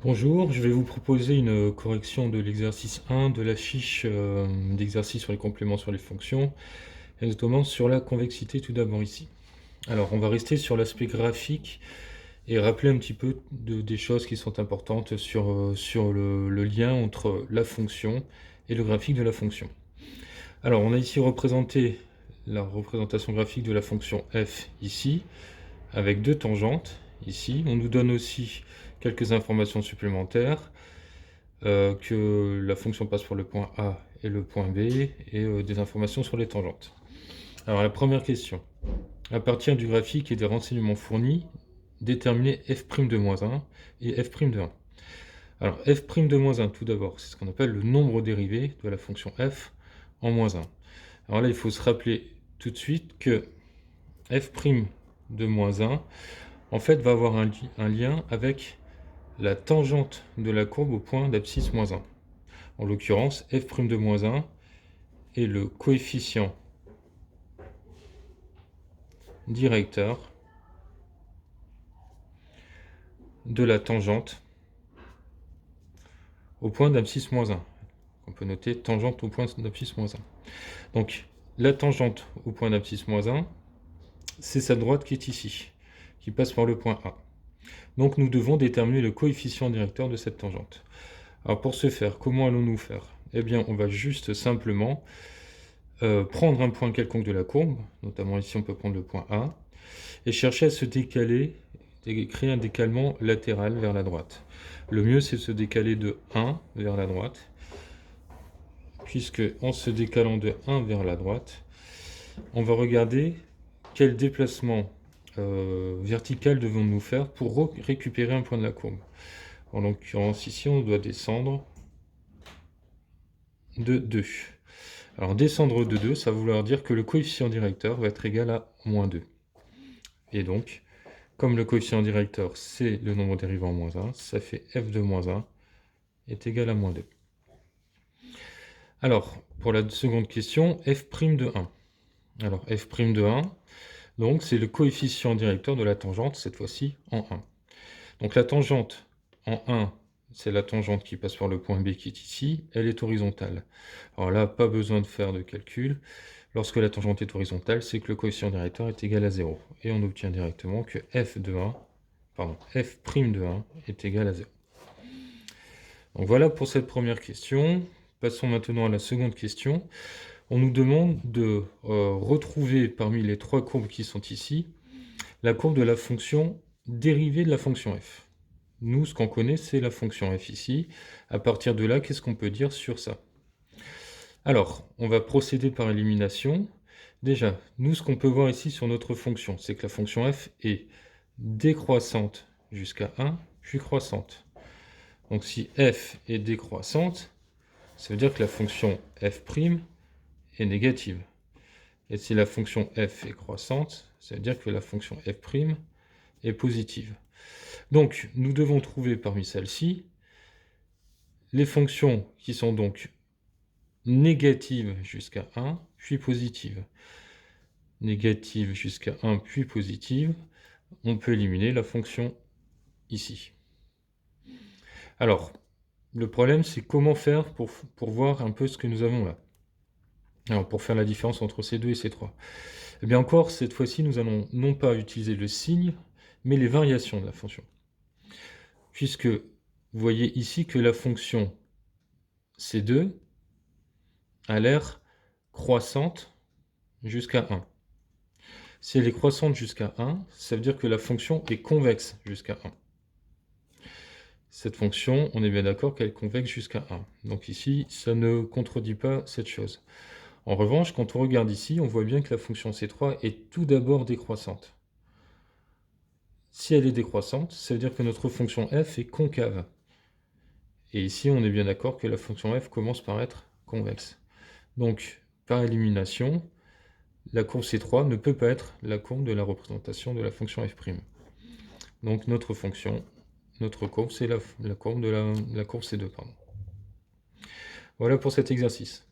Bonjour, je vais vous proposer une correction de l'exercice 1 de la fiche d'exercice sur les compléments sur les fonctions, et notamment sur la convexité tout d'abord ici. Alors, on va rester sur l'aspect graphique et rappeler un petit peu des choses qui sont importantes sur le lien entre la fonction et le graphique de la fonction. Alors, on a ici représenté la représentation graphique de la fonction f ici, avec deux tangentes ici. On nous donne aussi quelques informations supplémentaires. Que la fonction passe par le point A et le point B, et des informations sur les tangentes. Alors la première question. À partir du graphique et des renseignements fournis, déterminer f' de moins 1 et f' de 1. Alors f' de moins 1, tout d'abord, c'est ce qu'on appelle le nombre dérivé de la fonction f en moins 1. Alors là, il faut se rappeler tout de suite que f' de moins 1, en fait, va avoir un lien avec la tangente de la courbe au point d'abscisse moins 1. En l'occurrence, f' de moins 1 est le coefficient directeur de la tangente au point d'abscisse moins 1. On peut noter tangente au point d'abscisse moins 1. Donc, la tangente au point d'abscisse moins 1, c'est sa droite qui est ici, qui passe par le point A. Donc, nous devons déterminer le coefficient directeur de cette tangente. Alors, pour ce faire, comment allons-nous faire? Eh bien, on va juste simplement prendre un point quelconque de la courbe, notamment ici on peut prendre le point A, et chercher à se décaler, et créer un décalement latéral vers la droite. Le mieux c'est de se décaler de 1 vers la droite, puisque en se décalant de 1 vers la droite, on va regarder quel déplacement vertical devons-nous faire pour récupérer un point de la courbe. En l'occurrence ici on doit descendre de 2. Alors descendre de 2, ça va vouloir dire que le coefficient directeur va être égal à moins 2. Et donc, comme le coefficient directeur, c'est le nombre dérivant en moins 1, ça fait f de moins 1 est égal à moins 2. Alors, pour la seconde question, f' de 1. Alors, f' de 1, donc c'est le coefficient directeur de la tangente, cette fois-ci en 1. Donc la tangente en 1, c'est la tangente qui passe par le point B qui est ici, elle est horizontale. Alors là, pas besoin de faire de calcul. Lorsque la tangente est horizontale, c'est que le coefficient directeur est égal à 0. Et on obtient directement que f' de 1 est égal à 0. Donc voilà pour cette première question. Passons maintenant à la seconde question. On nous demande de retrouver parmi les trois courbes qui sont ici, la courbe de la fonction dérivée de la fonction f. Nous, ce qu'on connaît, c'est la fonction f ici. À partir de là, qu'est-ce qu'on peut dire sur ça? Alors, on va procéder par élimination. Déjà, nous, ce qu'on peut voir ici sur notre fonction, c'est que la fonction f est décroissante jusqu'à 1, puis croissante. Donc si f est décroissante, ça veut dire que la fonction f' est négative. Et si la fonction f est croissante, ça veut dire que la fonction f' est positive. Donc, nous devons trouver parmi celles-ci les fonctions qui sont donc négatives jusqu'à 1, puis positives. Négative jusqu'à 1, puis positive, on peut éliminer la fonction ici. Alors, le problème, c'est comment faire pour voir un peu ce que nous avons là. Alors, pour faire la différence entre ces deux et ces trois. Eh bien encore, cette fois-ci, nous allons non pas utiliser le signe, mais les variations de la fonction. Puisque vous voyez ici que la fonction C2 a l'air croissante jusqu'à 1. Si elle est croissante jusqu'à 1, ça veut dire que la fonction est convexe jusqu'à 1. Cette fonction, on est bien d'accord qu'elle est convexe jusqu'à 1. Donc ici, ça ne contredit pas cette chose. En revanche, quand on regarde ici, on voit bien que la fonction C3 est tout d'abord décroissante. Si elle est décroissante, ça veut dire que notre fonction f est concave. Et ici, on est bien d'accord que la fonction f commence par être convexe. Donc, par élimination, la courbe C3 ne peut pas être la courbe de la représentation de la fonction f'. Donc, notre courbe, c'est la courbe de la courbe C2. Voilà pour cet exercice.